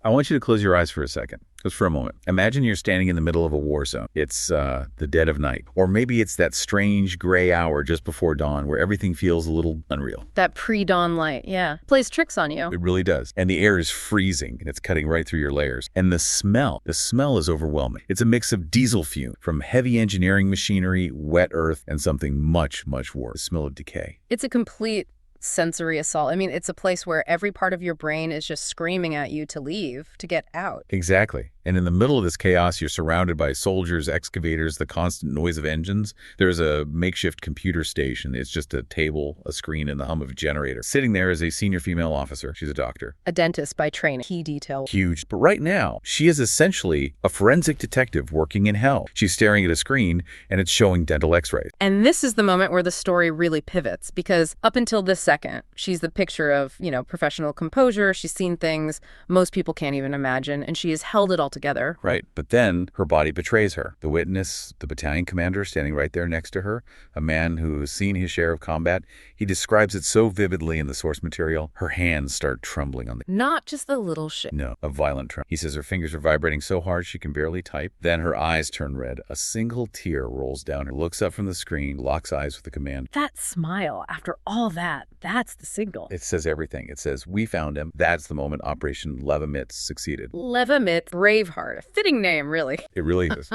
I want you to close your eyes for a second. Just for a moment. Imagine you're standing in the middle of a war zone. It's the dead of night. Or maybe it's that strange gray hour just before dawn where everything feels a little unreal. That pre-dawn light, yeah. Plays tricks on you. It really does. And the air is freezing and it's cutting right through your layers. And the smell is overwhelming. It's a mix of diesel fume from heavy engineering machinery, wet earth, and something much, much worse. The smell of decay. It's a complete sensory assault. I mean, it's a place where every part of your brain is just screaming at you to leave, to get out. Exactly. And in the middle of this chaos, you're surrounded by soldiers, excavators, the constant noise of engines. There's a makeshift computer station. It's just a table, a screen, and the hum of a generator. Sitting there is a senior female officer. She's a doctor. A dentist by training. Key detail. Huge. But right now, she is essentially a forensic detective working in hell. She's staring at a screen, and it's showing dental x-rays. And this is the moment where the story really pivots, because up until this second, she's the picture of, professional composure. She's seen things most people can't even imagine, and she has held it all together. Right. But then her body betrays her. The witness, the battalion commander standing right there next to her, a man who has seen his share of combat, he describes it so vividly in the source material, her hands start trembling on the... Not just a little shit. No, a violent tremor. He says her fingers are vibrating so hard she can barely type. Then her eyes turn red. A single tear rolls down her, looks up from the screen, locks eyes with the command. That smile, after all that, that's the signal. It says everything. It says, we found him. That's the moment Operation Levamits succeeded. Levamits, Braveheart. A fitting name, really. It really is.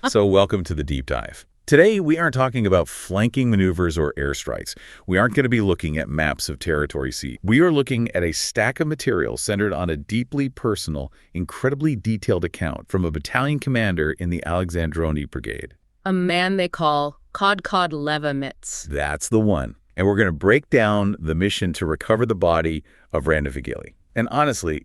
So welcome to the deep dive. Today, we aren't talking about flanking maneuvers or airstrikes. We aren't going to be looking at maps of territory C. We are looking at a stack of material centered on a deeply personal, incredibly detailed account from a battalion commander in the Alexandroni Brigade. A man they call Kodkod Levamits. That's the one. And we're going to break down the mission to recover the body of Ran Gvili. And honestly,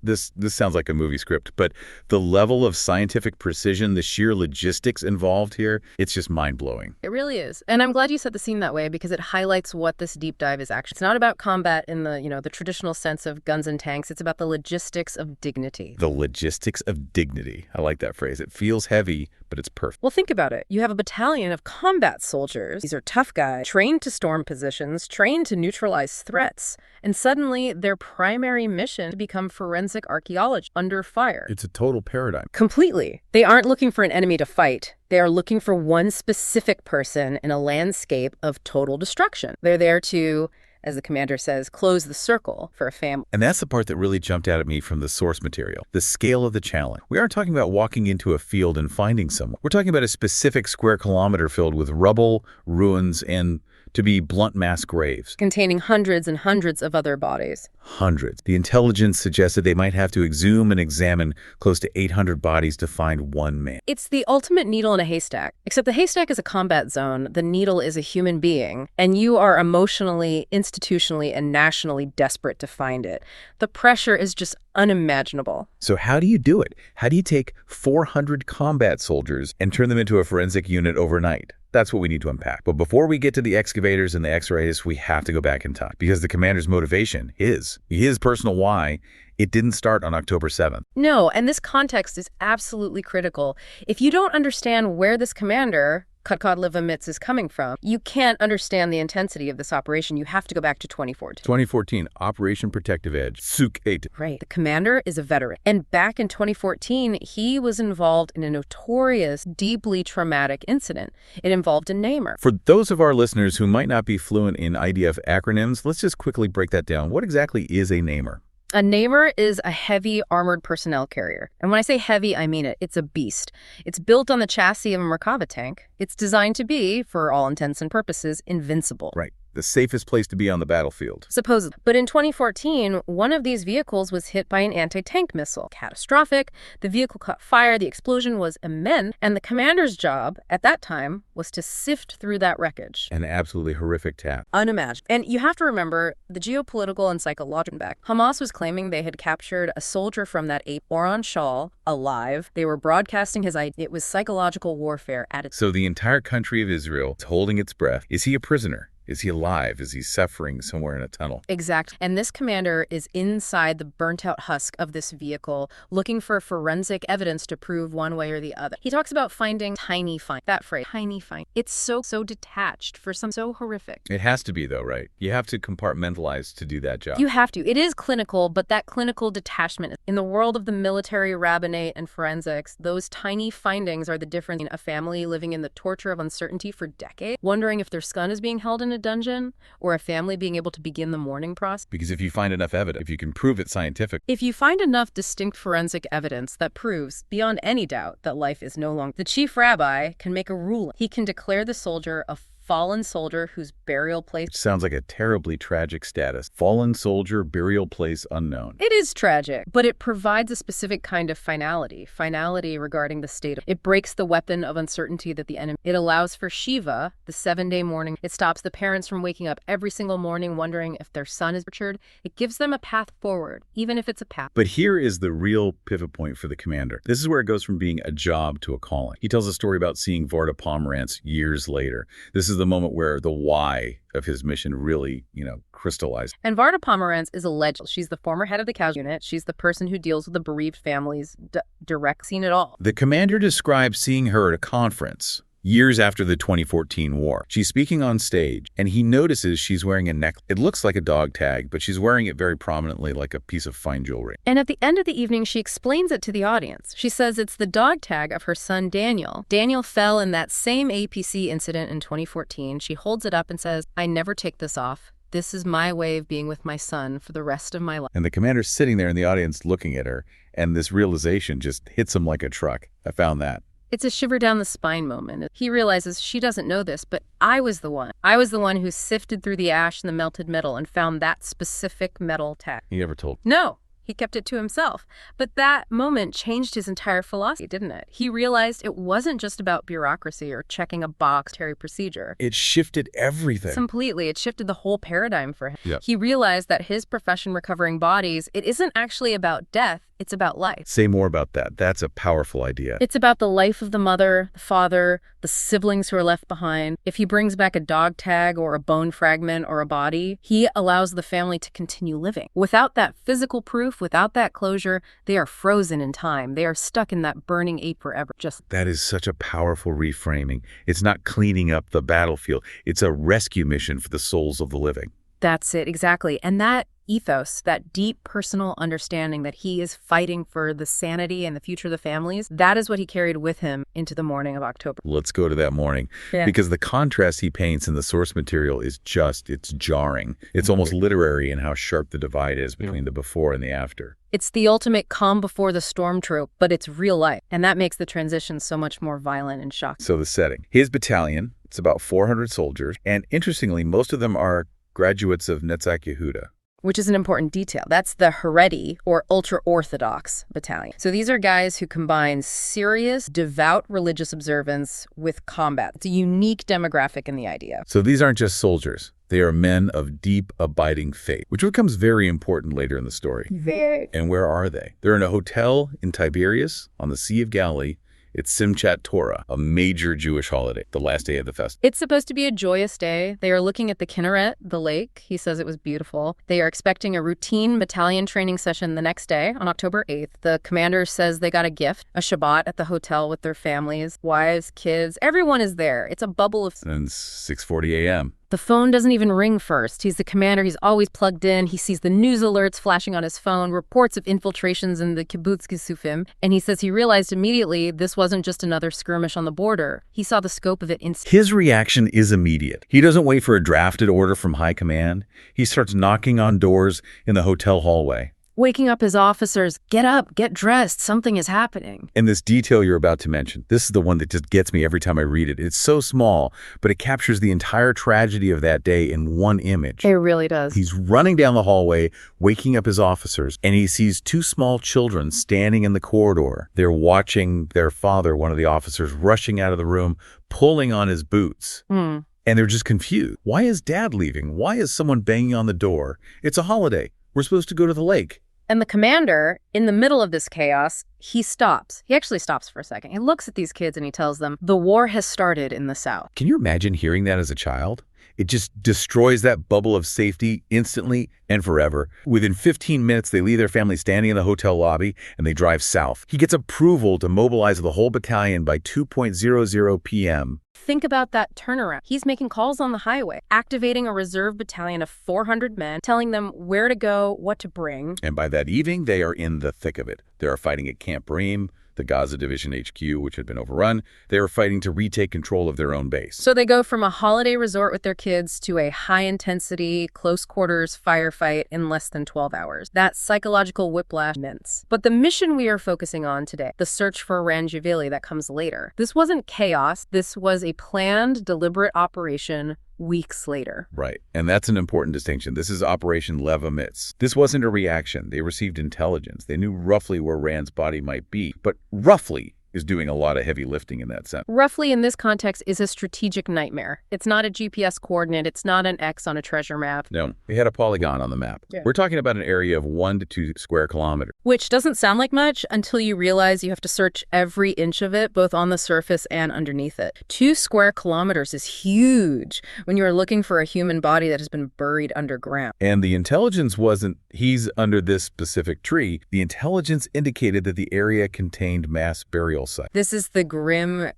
this sounds like a movie script, but the level of scientific precision, the sheer logistics involved here, it's just mind-blowing. It really is. And I'm glad you set the scene that way because it highlights what this deep dive is actually. It's not about combat in the traditional sense of guns and tanks. It's about the logistics of dignity. The logistics of dignity. I like that phrase. It feels heavy, but it's perfect. Well, think about it. You have a battalion of combat soldiers. These are tough guys, trained to storm positions, trained to neutralize threats. And suddenly, their primary mission to become forensic archaeologists under fire. It's a total paradigm. Completely. They aren't looking for an enemy to fight. They are looking for one specific person in a landscape of total destruction. They're there to, as the commander says, close the circle for a family. And that's the part that really jumped out at me from the source material, the scale of the challenge. We aren't talking about walking into a field and finding someone. We're talking about a specific square kilometer filled with rubble, ruins, and, to be blunt, mass graves. Containing hundreds and hundreds of other bodies. Hundreds. The intelligence suggested they might have to exhume and examine close to 800 bodies to find one man. It's the ultimate needle in a haystack, except the haystack is a combat zone, the needle is a human being, and you are emotionally, institutionally, and nationally desperate to find it. The pressure is just unimaginable. So how do you do it? How do you take 400 combat soldiers and turn them into a forensic unit overnight? That's what we need to unpack. But before we get to the excavators and the x-rays, we have to go back in time because the commander's motivation, his personal why, it didn't start on October 7th. No, and this context is absolutely critical. If you don't understand where this commander, Kodkod Levamits, is coming from, you can't understand the intensity of this operation. You have to go back to 2014. 2014, Operation Protective Edge, Suk 8. Right. The commander is a veteran. And back in 2014, he was involved in a notorious, deeply traumatic incident. It involved a namer. For those of our listeners who might not be fluent in IDF acronyms, let's just quickly break that down. What exactly is a namer? A namer is a heavy armored personnel carrier. And when I say heavy, I mean it. It's a beast. It's built on the chassis of a Merkava tank. It's designed to be, for all intents and purposes, invincible. Right. The safest place to be on the battlefield. Supposedly. But in 2014, one of these vehicles was hit by an anti-tank missile. Catastrophic. The vehicle caught fire. The explosion was immense. And the commander's job at that time was to sift through that wreckage. An absolutely horrific task. Unimaginable. And you have to remember the geopolitical and psychological back. Hamas was claiming they had captured a soldier from that ape, Oran Shal, alive. They were broadcasting his idea. It was psychological warfare at its... So the entire country of Israel is holding its breath. Is he a prisoner? Is he alive? Is he suffering somewhere in a tunnel? Exactly. And this commander is inside the burnt-out husk of this vehicle, looking for forensic evidence to prove one way or the other. He talks about finding tiny find. That phrase, tiny find. It's so detached for some so horrific. It has to be, though, right? You have to compartmentalize to do that job. You have to. It is clinical, but that clinical detachment. In the world of the military, rabbinate, and forensics, those tiny findings are the difference in a family living in the torture of uncertainty for decades, wondering if their son is being held in a dungeon, or a family being able to begin the mourning process. Because if you find enough evidence, if you can prove it scientific. If you find enough distinct forensic evidence that proves, beyond any doubt, that life is no longer, the chief rabbi can make a ruling. He can declare the soldier a fallen soldier whose burial place... Sounds like a terribly tragic status. Fallen soldier, burial place unknown. It is tragic, but it provides a specific kind of finality. Finality regarding the state of... It breaks the weapon of uncertainty that the enemy... It allows for Shiva, the 7-day mourning. It stops the parents from waking up every single morning wondering if their son is butchered. It gives them a path forward, even if it's a path. But here is the real pivot point for the commander. This is where it goes from being a job to a calling. He tells a story about seeing Varda Pomerantz years later. This is the moment where the why of his mission really, crystallized. And Varda Pomerantz is a legend. She's the former head of the casualty unit. She's the person who deals with the bereaved families, direct seen it all. The commander describes seeing her at a conference years after the 2014 war. She's speaking on stage, and he notices she's wearing a necklace. It looks like a dog tag, but she's wearing it very prominently like a piece of fine jewelry. And at the end of the evening, she explains it to the audience. She says it's the dog tag of her son, Daniel. Daniel fell in that same APC incident in 2014. She holds it up and says, "I never take this off. This is my way of being with my son for the rest of my life." And the commander's sitting there in the audience looking at her, and this realization just hits him like a truck. I found that. It's a shiver down the spine moment. He realizes she doesn't know this, but I was the one. I was the one who sifted through the ash and the melted metal and found that specific metal tag. He never told. No. He kept it to himself. But that moment changed his entire philosophy, didn't it? He realized it wasn't just about bureaucracy or checking a box, procedure. It shifted everything. Completely. It shifted the whole paradigm for him. Yep. He realized that his profession, recovering bodies, it isn't actually about death. It's about life. Say more about that. That's a powerful idea. It's about the life of the mother, the father, the siblings who are left behind. If he brings back a dog tag or a bone fragment or a body, he allows the family to continue living. Without that physical proof, without that closure, they are frozen in time. They are stuck in that burning ape forever. That is such a powerful reframing. It's not cleaning up the battlefield. It's a rescue mission for the souls of the living. That's it, exactly. And that ethos, that deep personal understanding that he is fighting for the sanity and the future of the families, that is what he carried with him into the morning of October. Let's go to that morning. Yeah. Because the contrast he paints in the source material is it's jarring. It's almost literary in how sharp the divide is between the before and the after. It's the ultimate calm before the storm trope, but it's real life. And that makes the transition so much more violent and shocking. So the setting. His battalion, it's about 400 soldiers. And interestingly, most of them are graduates of Netzach Yehuda. Which is an important detail. That's the Haredi, or ultra-Orthodox battalion. So these are guys who combine serious, devout religious observance with combat. It's a unique demographic in the idea. So these aren't just soldiers. They are men of deep, abiding faith, which becomes very important later in the story. And where are they? They're in a hotel in Tiberias on the Sea of Galilee. It's Simchat Torah, a major Jewish holiday, the last day of the festival. It's supposed to be a joyous day. They are looking at the Kinneret, the lake. He says it was beautiful. They are expecting a routine battalion training session the next day on October 8th. The commander says they got a gift, a Shabbat at the hotel with their families, wives, kids. Everyone is there. It's a bubble of... And it's 6:40 a.m. The phone doesn't even ring first. He's the commander. He's always plugged in. He sees the news alerts flashing on his phone, reports of infiltrations in the kibbutz Gesufim, and he says he realized immediately this wasn't just another skirmish on the border. He saw the scope of it instantly. His reaction is immediate. He doesn't wait for a drafted order from high command. He starts knocking on doors in the hotel hallway. Waking up his officers, get up, get dressed, something is happening. And this detail you're about to mention, this is the one that just gets me every time I read it. It's so small, but it captures the entire tragedy of that day in one image. It really does. He's running down the hallway, waking up his officers, and he sees two small children standing in the corridor. They're watching their father, one of the officers, rushing out of the room, pulling on his boots. And they're just confused. Why is Dad leaving? Why is someone banging on the door? It's a holiday. We're supposed to go to the lake. And the commander, in the middle of this chaos, he stops. He actually stops for a second. He looks at these kids and he tells them, the war has started in the South. Can you imagine hearing that as a child? It just destroys that bubble of safety instantly and forever. Within 15 minutes, they leave their family standing in the hotel lobby and they drive south. He gets approval to mobilize the whole battalion by 2:00 p.m. Think about that turnaround. He's making calls on the highway, activating a reserve battalion of 400 men, telling them where to go, what to bring. And by that evening, they are in the thick of it. They are fighting at Camp Bream, the Gaza Division HQ, which had been overrun. They are fighting to retake control of their own base. So they go from a holiday resort with their kids to a high-intensity, close-quarters firefight in less than 12 hours. That psychological whiplash immense. But the mission we are focusing on today, the search for Ran Gvili that comes later, this wasn't chaos. This was a planned, deliberate operation weeks later. Right. And that's an important distinction. This is Operation Lev Amitz. This wasn't a reaction. They received intelligence. They knew roughly where Rand's body might be, but roughly is doing a lot of heavy lifting in that sense. Roughly in this context is a strategic nightmare. It's not a GPS coordinate. It's not an X on a treasure map. No, they had a polygon on the map. Yeah. We're talking about an area of 1 to 2 square kilometers. Which doesn't sound like much until you realize you have to search every inch of it, both on the surface and underneath it. 2 square kilometers is huge when you are looking for a human body that has been buried underground. And the intelligence wasn't, he's under this specific tree. The intelligence indicated that the area contained mass burial sites. This is the grim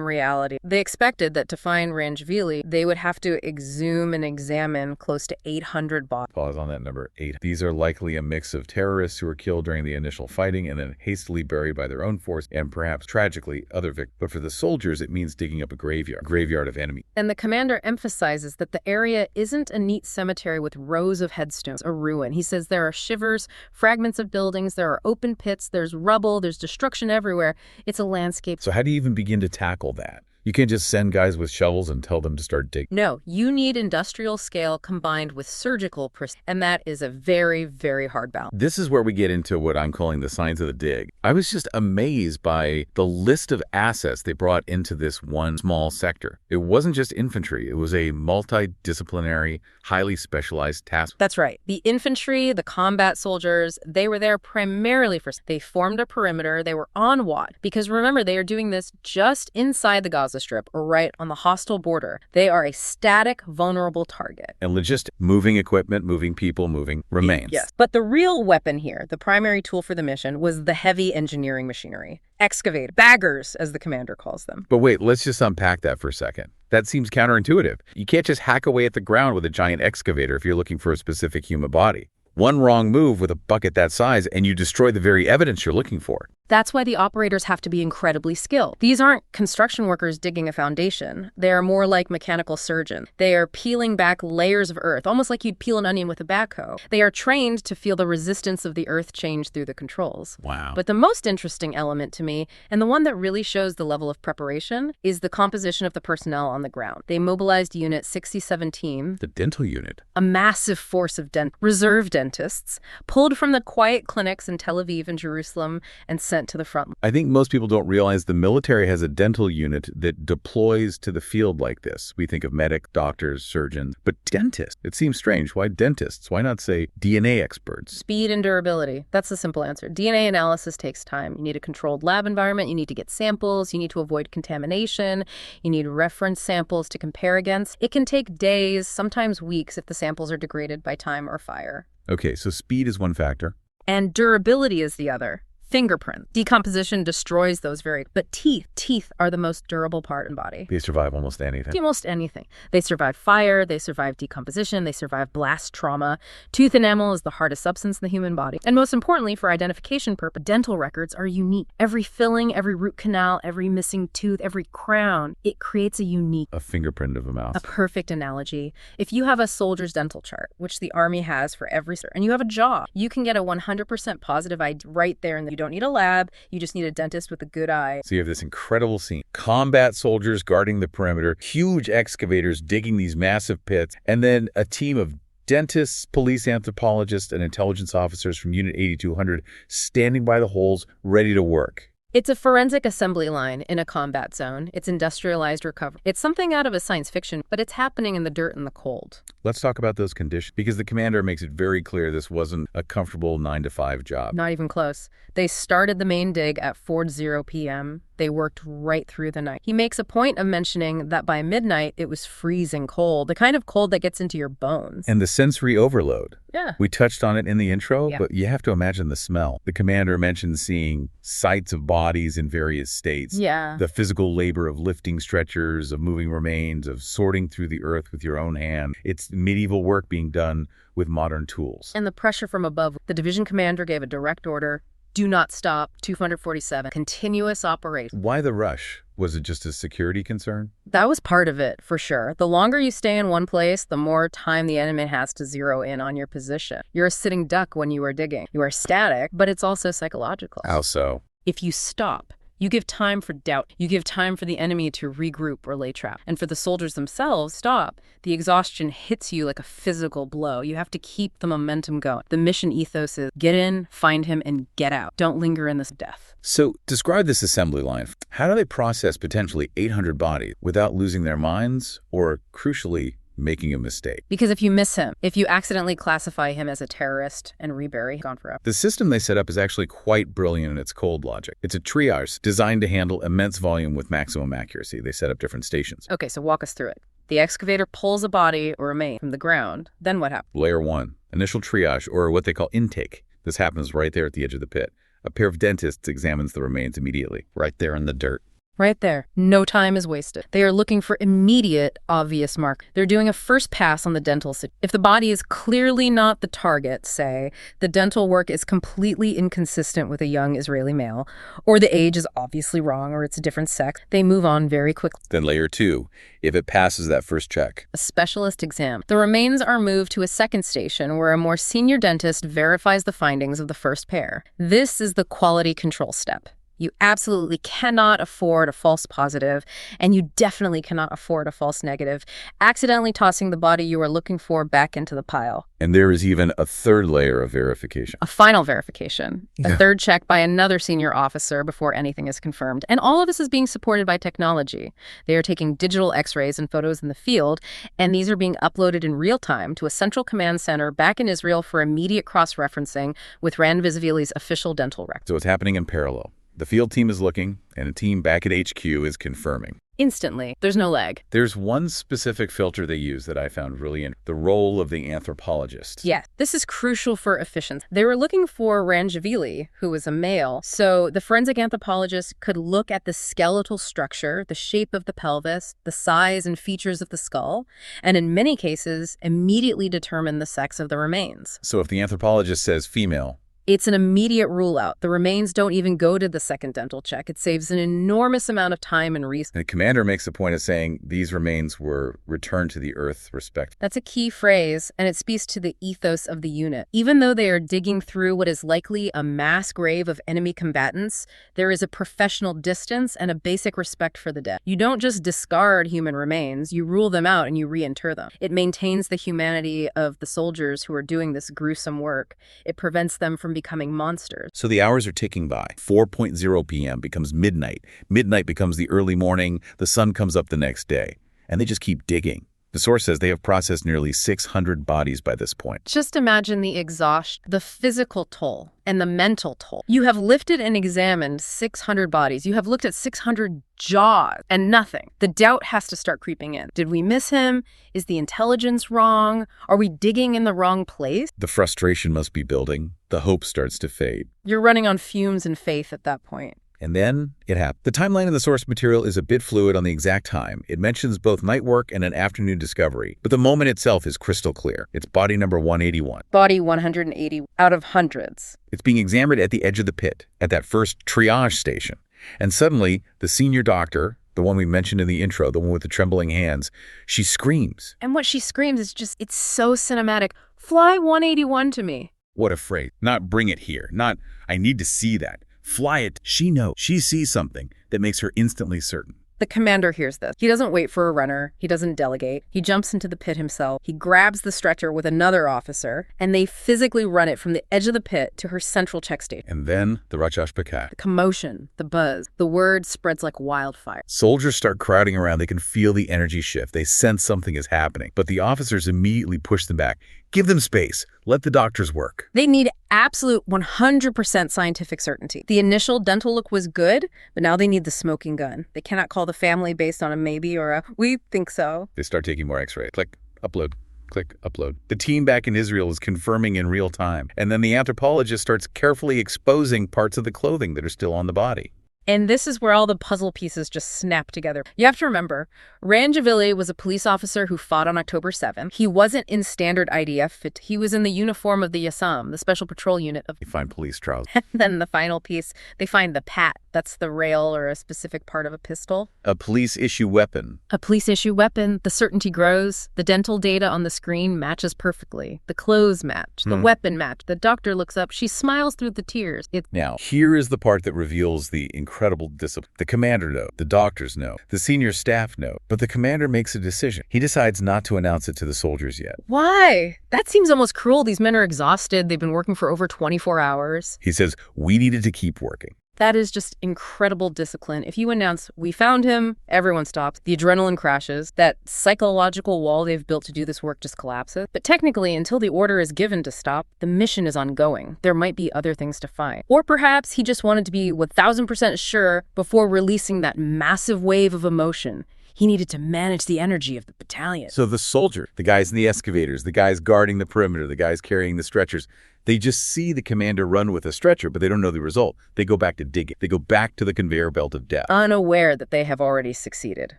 reality. They expected that to find Ran Gvili, they would have to exhume and examine close to 800 bodies. Pause on that number, 8. These are likely a mix of terrorists who were killed during the initial fighting and then hastily buried by their own force and perhaps, tragically, other victims. But for the soldiers, it means digging up a graveyard of enemies. And the commander emphasizes that the area isn't a neat cemetery with rows of headstones, a ruin. He says there are shivers, fragments of buildings, there are open pits, there's rubble, there's destruction everywhere. It's a landscape. So how do you even begin to tackle that? You can't just send guys with shovels and tell them to start digging. No, you need industrial scale combined with surgical precision, and that is a very, very hard balance. This is where we get into what I'm calling the science of the dig. I was just amazed by the list of assets they brought into this one small sector. It wasn't just infantry. It was a multidisciplinary, highly specialized task. That's right. The infantry, the combat soldiers, they were there primarily they formed a perimeter. They were on watch because remember, they are doing this just inside the Gaza Strip or right on the hostile border. They are a static, vulnerable target. And logistics, moving equipment, moving people, moving remains. Yes. But the real weapon here, the primary tool for the mission, was the heavy engineering machinery. Excavator, baggers, as the commander calls them. But wait, let's just unpack that for a second. That seems counterintuitive. You can't just hack away at the ground with a giant excavator if you're looking for a specific human body. One wrong move with a bucket that size and you destroy the very evidence you're looking for. That's why the operators have to be incredibly skilled. These aren't construction workers digging a foundation. They are more like mechanical surgeons. They are peeling back layers of earth, almost like you'd peel an onion with a backhoe. They are trained to feel the resistance of the earth change through the controls. Wow. But the most interesting element to me, and the one that really shows the level of preparation, is the composition of the personnel on the ground. They mobilized Unit 6017, the dental unit, a massive force of reserve dentists, pulled from the quiet clinics in Tel Aviv and Jerusalem and sent to the front. I think most people don't realize the military has a dental unit that deploys to the field like this. We think of medic, doctors, surgeons, but dentists. It seems strange. Why dentists? Why not say DNA experts? Speed and durability. That's the simple answer. DNA analysis takes time. You need a controlled lab environment. You need to get samples. You need to avoid contamination. You need reference samples to compare against. It can take days, sometimes weeks, if the samples are degraded by time or fire. Okay, so speed is one factor. And durability is the other. Fingerprint. Decomposition destroys those but teeth are the most durable part in the body. They survive almost anything. Almost anything. They survive fire, they survive decomposition, they survive blast trauma. Tooth enamel is the hardest substance in the human body. And most importantly, for identification purposes, dental records are unique. Every filling, every root canal, every missing tooth, every crown, it creates a fingerprint of a mouth. A perfect analogy. If you have a soldier's dental chart, which the Army has for every, and you have a jaw, you can get a 100% positive ID right there, and you don't need a lab, you just need a dentist with a good eye. So you have this incredible scene. Combat soldiers guarding the perimeter, huge excavators digging these massive pits, and then a team of dentists, police anthropologists, and intelligence officers from Unit 8200 standing by the holes, ready to work. It's a forensic assembly line in a combat zone. It's industrialized recovery. It's something out of a science fiction, but it's happening in the dirt and the cold. Let's talk about those conditions, because the commander makes it very clear this wasn't a comfortable 9-to-5 job. Not even close. They started the main dig at 4:00 p.m. They worked right through the night. He makes a point of mentioning that by midnight, it was freezing cold, the kind of cold that gets into your bones. And the sensory overload. Yeah. We touched on it in the intro, but you have to imagine the smell. The commander mentions seeing sights of bodies in various states. Yeah. The physical labor of lifting stretchers, of moving remains, of sorting through the earth with your own hand. It's medieval work being done with modern tools. And the pressure from above. The division commander gave a direct order: do not stop, 247, continuous operation. Why the rush? Was it just a security concern? That was part of it, for sure. The longer you stay in one place, the more time the enemy has to zero in on your position. You're a sitting duck when you are digging. You are static, but it's also psychological. How so? If you stop, you give time for doubt. You give time for the enemy to regroup or lay trap. And for the soldiers themselves, stop. The exhaustion hits you like a physical blow. You have to keep the momentum going. The mission ethos is get in, find him, and get out. Don't linger in this death. So describe this assembly line. How do they process potentially 800 bodies without losing their minds or, crucially, making a mistake? Because if you miss him, if you accidentally classify him as a terrorist and rebury, gone forever. The system they set up is actually quite brilliant in its cold logic. It's a triage designed to handle immense volume with maximum accuracy. They set up different stations. Okay, so walk us through it. The excavator pulls a body or remain from the ground. Then what happens? Layer 1, initial triage, or what they call intake. This happens right there at the edge of the pit. A pair of dentists examines the remains immediately, right there in the dirt. Right there. No time is wasted. They are looking for immediate, obvious mark. They're doing a first pass on the dental. If the body is clearly not the target, say, the dental work is completely inconsistent with a young Israeli male, or the age is obviously wrong, or it's a different sex, they move on very quickly. Then layer 2, if it passes that first check. A specialist exam. The remains are moved to a second station where a more senior dentist verifies the findings of the first pair. This is the quality control step. You absolutely cannot afford a false positive, and you definitely cannot afford a false negative, accidentally tossing the body you are looking for back into the pile. And there is even a third layer of verification. A final verification. A third check by another senior officer before anything is confirmed. And all of this is being supported by technology. They are taking digital x-rays and photos in the field, and these are being uploaded in real time to a central command center back in Israel for immediate cross-referencing with Ran Gvili's official dental record. So it's happening in parallel. The field team is looking, and a team back at HQ is confirming. Instantly. There's no lag. There's one specific filter they use that I found really interesting: the role of the anthropologist. Yeah, this is crucial for efficiency. They were looking for Ran Gvili, who was a male, so the forensic anthropologist could look at the skeletal structure, the shape of the pelvis, the size and features of the skull, and in many cases, immediately determine the sex of the remains. So if the anthropologist says female, it's an immediate rule out. The remains don't even go to the second dental check. It saves an enormous amount of time and resources. the commander makes a point of saying these remains were returned to the earth respect. That's a key phrase, and it speaks to the ethos of the unit. Even though they are digging through what is likely a mass grave of enemy combatants, there is a professional distance and a basic respect for the dead. You don't just discard human remains, you rule them out and you reinter them. It maintains the humanity of the soldiers who are doing this gruesome work. It prevents them from becoming monsters. So the hours are ticking by. 4:00 p.m. becomes midnight. Midnight becomes the early morning. The sun comes up the next day. And they just keep digging. The source says they have processed nearly 600 bodies by this point. Just imagine the exhaustion, the physical toll, and the mental toll. You have lifted and examined 600 bodies. You have looked at 600 jaws and nothing. The doubt has to start creeping in. Did we miss him? Is the intelligence wrong? Are we digging in the wrong place? The frustration must be building. The hope starts to fade. You're running on fumes and faith at that point. And then it happened. The timeline in the source material is a bit fluid on the exact time. It mentions both night work and an afternoon discovery, but the moment itself is crystal clear. It's body number 181. Body 180 out of hundreds. It's being examined at the edge of the pit, at that first triage station. And suddenly, the senior doctor, the one we mentioned in the intro, the one with the trembling hands, she screams. And what she screams is just, it's so cinematic. Fly 181 to me. What a phrase. Not bring it here. Not, I need to see that. Fly it. She knows. She sees something that makes her instantly certain. The commander hears this. He doesn't wait for a runner. He doesn't delegate. He jumps into the pit himself. He grabs the stretcher with another officer, and they physically run it from the edge of the pit to her central check station. And then the Rachash Pakat. The commotion, the buzz, the word spreads like wildfire. Soldiers start crowding around. They can feel the energy shift. They sense something is happening. But the officers immediately push them back. Give them space. Let the doctors work. They need absolute 100% scientific certainty. The initial dental look was good, but now they need the smoking gun. They cannot call the family based on a maybe or a we think so. They start taking more x-rays. Click, upload. Click, upload. The team back in Israel is confirming in real time. And then the anthropologist starts carefully exposing parts of the clothing that are still on the body. And this is where all the puzzle pieces just snap together. You have to remember, Ran Gvili was a police officer who fought on October 7th. He wasn't in standard IDF fit. He was in the uniform of the Yassam, the Special Patrol Unit of... They find police trousers. And then the final piece, they find the pat. That's the rail or a specific part of a pistol. A police-issue weapon. A police-issue weapon. The certainty grows. The dental data on the screen matches perfectly. The clothes match. The weapon match. The doctor looks up. She smiles through the tears. Now, here is the part that reveals the incredible discipline. The commander knows. The doctors know. The senior staff know. But the commander makes a decision. He decides not to announce it to the soldiers yet. Why? That seems almost cruel. These men are exhausted. They've been working for over 24 hours. He says, we needed to keep working. That is just incredible discipline. If you announce, we found him, everyone stops. The adrenaline crashes. That psychological wall they've built to do this work just collapses. But technically, until the order is given to stop, the mission is ongoing. There might be other things to find. Or perhaps he just wanted to be 1,000% sure before releasing that massive wave of emotion. He needed to manage the energy of the battalion. So the soldier, the guys in the excavators, the guys guarding the perimeter, the guys carrying the stretchers, they just see the commander run with a stretcher, but they don't know the result. They go back to digging. They go back to the conveyor belt of death. Unaware that they have already succeeded,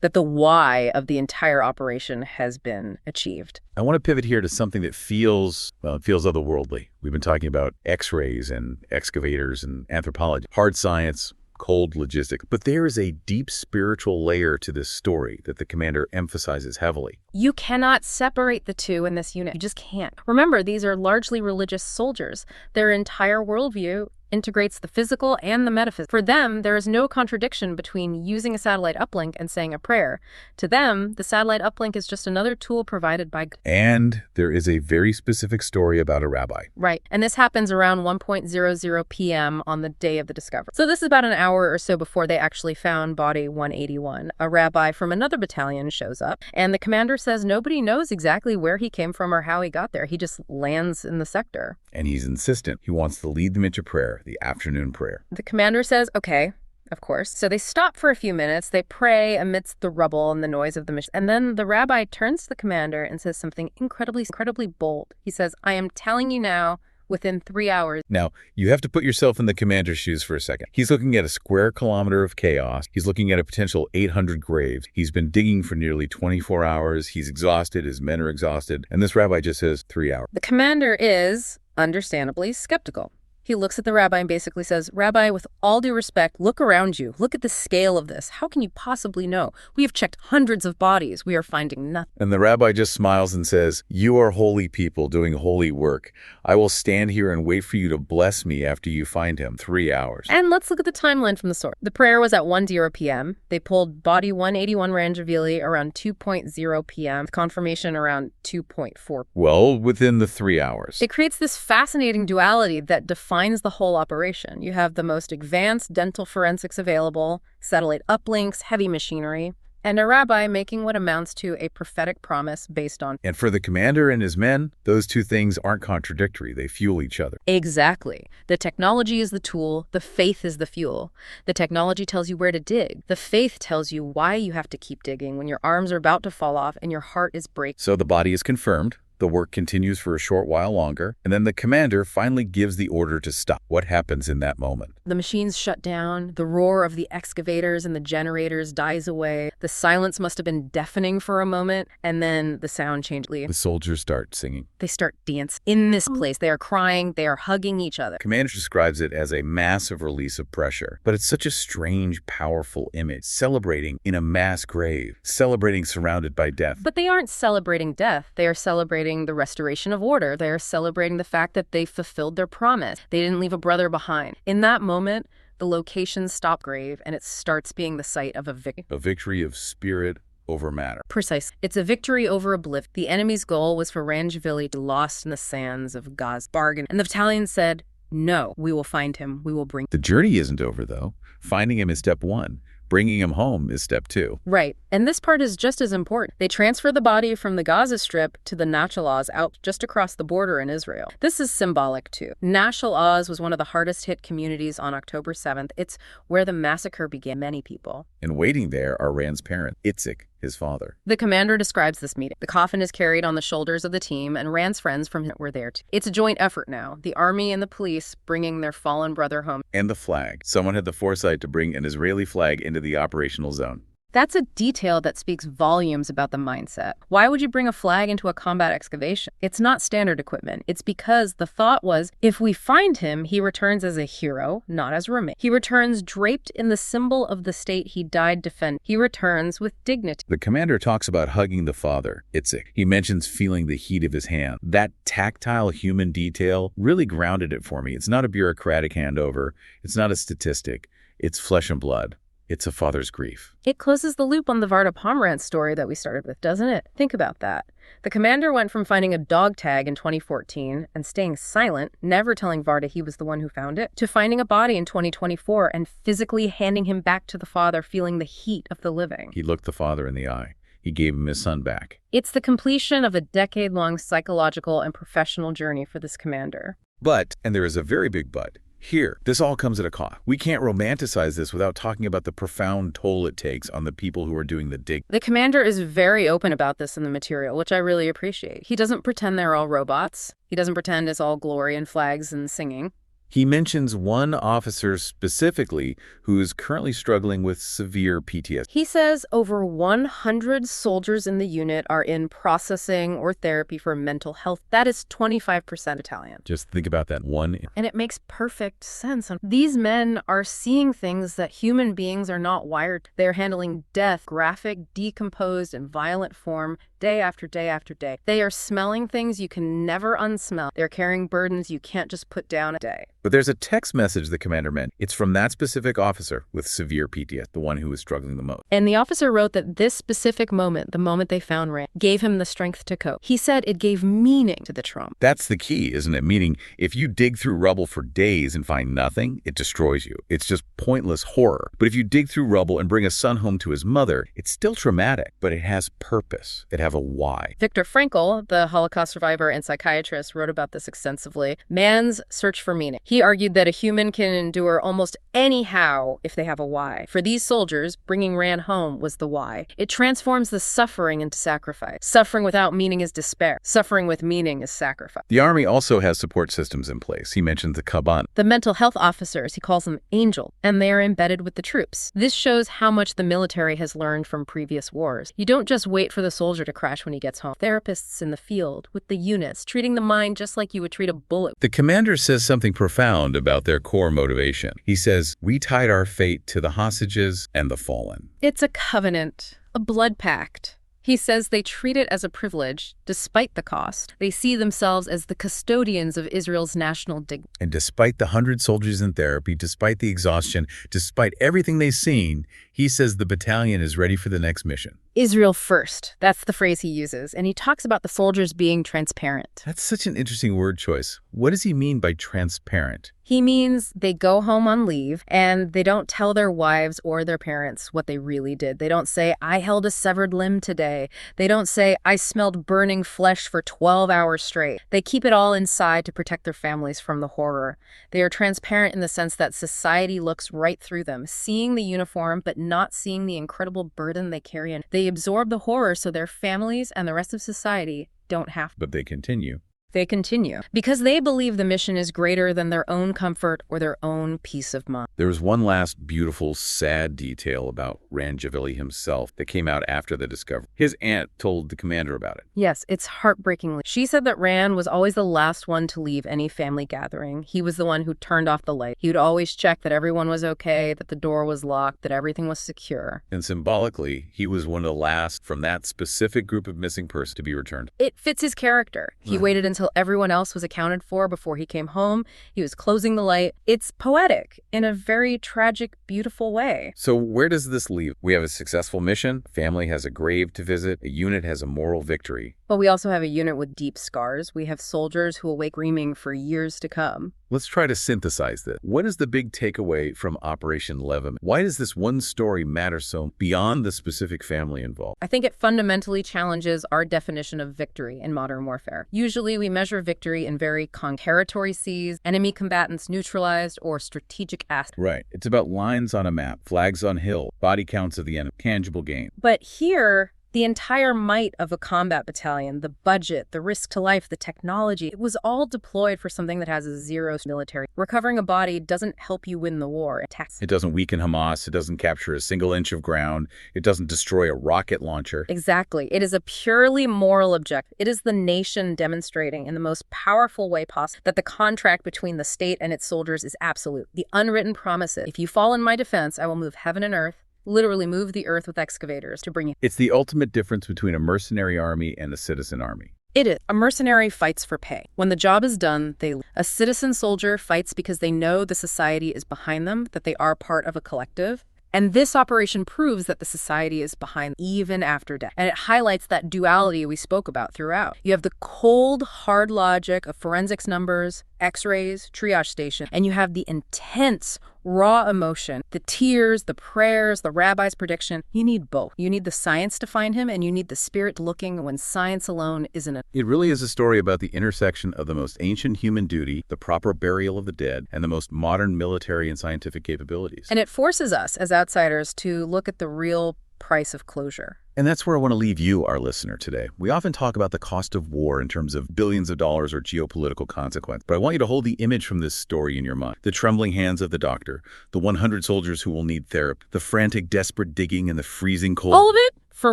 that the why of the entire operation has been achieved. I want to pivot here to something that feels, well, it feels otherworldly. We've been talking about x-rays and excavators and anthropology, hard science, cold logistics. But there is a deep spiritual layer to this story that the commander emphasizes heavily. You cannot separate the two in this unit. You just can't. Remember, these are largely religious soldiers. Their entire worldview integrates the physical and the metaphysical. For them, there is no contradiction between using a satellite uplink and saying a prayer. To them, the satellite uplink is just another tool provided by God. And there is a very specific story about a rabbi. Right. And this happens around 1:00 p.m. on the day of the discovery. So this is about an hour or so before they actually found body 181. A rabbi from another battalion shows up, and the commander says nobody knows exactly where he came from or how he got there. He just lands in the sector. And he's insistent. He wants to lead them into prayer, the afternoon prayer. The commander says, okay, of course. So they stop for a few minutes. They pray amidst the rubble and the noise of the mission. And then the rabbi turns to the commander and says something incredibly bold. He says, I am telling you now, within 3 hours. Now, you have to put yourself in the commander's shoes for a second. He's looking at a square kilometer of chaos. He's looking at a potential 800 graves. He's been digging for nearly 24 hours. He's exhausted. His men are exhausted. And this rabbi just says 3 hours. The commander is, understandably, skeptical. He looks at the rabbi and basically says, Rabbi, with all due respect, look around you. Look at the scale of this. How can you possibly know? We have checked hundreds of bodies. We are finding nothing. And the rabbi just smiles and says, you are holy people doing holy work. I will stand here and wait for you to bless me after you find him. 3 hours. And let's look at the timeline from the source. The prayer was at 1:00 p.m. They pulled body 181 Ran Gvili around 2:00 p.m. Confirmation around 2:4. Well, within the 3 hours. It creates this fascinating duality that defines the whole operation. You have the most advanced dental forensics available, satellite uplinks, heavy machinery, and a rabbi making what amounts to a prophetic promise based on... And for the commander and his men, those two things aren't contradictory. They fuel each other. Exactly. The technology is the tool. The faith is the fuel. The technology tells you where to dig. The faith tells you why you have to keep digging when your arms are about to fall off and your heart is breaking. So the body is confirmed. The work continues for a short while longer, and then the commander finally gives the order to stop. What happens in that moment? The machines shut down. The roar of the excavators and the generators dies away. The silence must have been deafening for a moment, and then the sound changes. The soldiers start singing. They start dancing. In this place, they are crying. They are hugging each other. Commander describes it as a massive release of pressure, but it's such a strange, powerful image. Celebrating in a mass grave. Celebrating surrounded by death. But they aren't celebrating death. They are celebrating the restoration of order. They are celebrating the fact that they fulfilled their promise. They didn't leave a brother behind. In that moment, the location stopped grave, and it starts being the site of a victory. A victory of spirit over matter. Precise. It's a victory over oblivion. The enemy's goal was for Ran Gvili to be lost in the sands of Gaza. Bargain. And the battalion said, no, we will find him. We will bring. The journey isn't over, though. Finding him is step one. Bringing him home is step two. Right. And this part is just as important. They transfer the body from the Gaza Strip to the Nahal Oz out just across the border in Israel. This is symbolic, too. Nahal Oz was one of the hardest hit communities on October 7th. It's where the massacre began. Many people. And waiting there are Ran's parents, Itzik, his father. The commander describes this meeting. The coffin is carried on the shoulders of the team, and Ran's friends from him were there too. It's a joint effort now. The army and the police bringing their fallen brother home. And the flag. Someone had the foresight to bring an Israeli flag into the operational zone. That's a detail that speaks volumes about the mindset. Why would you bring a flag into a combat excavation? It's not standard equipment. It's because the thought was, if we find him, he returns as a hero, not as a roommate. He returns draped in the symbol of the state he died defending. He returns with dignity. The commander talks about hugging the father, Itzik. He mentions feeling the heat of his hand. That tactile human detail really grounded it for me. It's not a bureaucratic handover. It's not a statistic. It's flesh and blood. It's a father's grief. It closes the loop on the Varda Pomerantz story that we started with, doesn't it? Think about that. The commander went from finding a dog tag in 2014 and staying silent, never telling Varda he was the one who found it, to finding a body in 2024 and physically handing him back to the father, feeling the heat of the living. He looked the father in the eye. He gave him his son back. It's the completion of a decade-long psychological and professional journey for this commander. But, and there is a very big but, here, this all comes at a cost. We can't romanticize this without talking about the profound toll it takes on the people who are doing the dig. The commander is very open about this in the material, which I really appreciate. He doesn't pretend they're all robots. He doesn't pretend it's all glory and flags and singing. He mentions one officer specifically who is currently struggling with severe PTSD. He says over 100 soldiers in the unit are in processing or therapy for mental health. That is 25% Italian. Just think about that one. And it makes perfect sense. These men are seeing things that human beings are not wired. They're handling death, graphic, decomposed, and violent form, day after day after day. They are smelling things you can never unsmell. They're carrying burdens you can't just put down a day. But there's a text message the commander meant. It's from that specific officer with severe PTSD, the one who was struggling the most. And the officer wrote that this specific moment, the moment they found Ran, gave him the strength to cope. He said it gave meaning to the trauma. That's the key, isn't it? Meaning, if you dig through rubble for days and find nothing, it destroys you. It's just pointless horror. But if you dig through rubble and bring a son home to his mother, it's still traumatic, but it has purpose. It has a why. Viktor Frankl, the Holocaust survivor and psychiatrist, wrote about this extensively. Man's search for meaning. He argued that a human can endure almost anyhow if they have a why. For these soldiers, bringing Ran home was the why. It transforms the suffering into sacrifice. Suffering without meaning is despair. Suffering with meaning is sacrifice. The Army also has support systems in place. He mentioned the Kaban. The mental health officers, he calls them angels, and they are embedded with the troops. This shows how much the military has learned from previous wars. You don't just wait for the soldier to crash when he gets home. Therapists in the field, with the units, treating the mind just like you would treat a bullet. The commander says something profound about their core motivation. He says, "We tied our fate to the hostages and the fallen." It's a covenant, a blood pact. He says they treat it as a privilege, despite the cost. They see themselves as the custodians of Israel's national dignity. And despite the 100 soldiers in therapy, despite the exhaustion, despite everything they've seen, he says the battalion is ready for the next mission. Israel first. That's the phrase he uses. And he talks about the soldiers being transparent. That's such an interesting word choice. What does he mean by transparent? He means they go home on leave and they don't tell their wives or their parents what they really did. They don't say, I held a severed limb today. They don't say, I smelled burning flesh for 12 hours straight. They keep it all inside to protect their families from the horror. They are transparent in the sense that society looks right through them, seeing the uniform but not seeing the incredible burden they carry in. They absorb the horror so their families and the rest of society don't have to. But they continue. They continue because they believe the mission is greater than their own comfort or their own peace of mind. There was one last beautiful, sad detail about Ran Gvili himself that came out after the discovery. His aunt told the commander about it. Yes, it's heartbreakingly. She said that Ran was always the last one to leave any family gathering. He was the one who turned off the light. He would always check that everyone was okay, that the door was locked, that everything was secure. And symbolically, he was one of the last from that specific group of missing persons to be returned. It fits his character. He waited until until everyone else was accounted for before he came home. He was closing the light. It's poetic in a very tragic, beautiful way. So where does this leave? We have a successful mission, a family has a grave to visit, a unit has a moral victory. But we also have a unit with deep scars. We have soldiers who will wake screaming for years to come. Let's try to synthesize this. What is the big takeaway from Operation Levin? Why does this one story matter so beyond the specific family involved? I think it fundamentally challenges our definition of victory in modern warfare. Usually we measure victory in very territory seized, enemy combatants neutralized, or strategic assets. Right. It's about lines on a map, flags on hill, body counts of the enemy, tangible gain. But here, the entire might of a combat battalion, the budget, the risk to life, the technology, it was all deployed for something that has a zero military. Recovering a body doesn't help you win the war. It doesn't weaken Hamas. It doesn't capture a single inch of ground. It doesn't destroy a rocket launcher. Exactly. It is a purely moral objective. It is the nation demonstrating in the most powerful way possible that the contract between the state and its soldiers is absolute. The unwritten promise is, if you fall in my defense, I will move heaven and earth. Literally move the earth with excavators to bring you. It's the ultimate difference between a mercenary army and a citizen army. It is. A mercenary fights for pay. When the job is done, a citizen soldier fights because they know the society is behind them, that they are part of a collective. And this operation proves that the society is behind even after death. And it highlights that duality we spoke about throughout. You have the cold, hard logic of forensics numbers, x-rays, triage station, and you have the intense, raw emotion, the tears, the prayers, the rabbi's prediction. You need both. You need the science to find him, and you need the spirit looking when science alone isn't enough. It really is a story about the intersection of the most ancient human duty, the proper burial of the dead, and the most modern military and scientific capabilities. And it forces us, as outsiders, to look at the real price of closure. And that's where I want to leave you, our listener, today. We often talk about the cost of war in terms of billions of dollars or geopolitical consequence, but I want you to hold the image from this story in your mind. The trembling hands of the doctor, the 100 soldiers who will need therapy, the frantic, desperate digging in the freezing cold. All of it for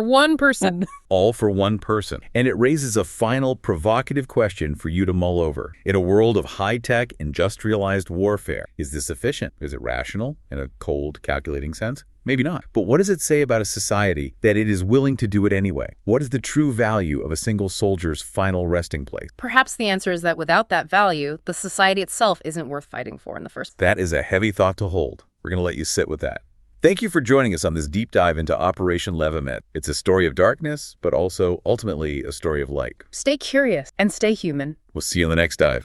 one person. All for one person. And it raises a final, provocative question for you to mull over. In a world of high-tech, industrialized warfare, is this efficient? Is it rational in a cold, calculating sense? Maybe not. But what does it say about a society that it is willing to do it anyway? What is the true value of a single soldier's final resting place? Perhaps the answer is that without that value, the society itself isn't worth fighting for in the first place. That is a heavy thought to hold. We're going to let you sit with that. Thank you for joining us on this deep dive into Operation Levimet. It's a story of darkness, but also ultimately a story of light. Stay curious and stay human. We'll see you in the next dive.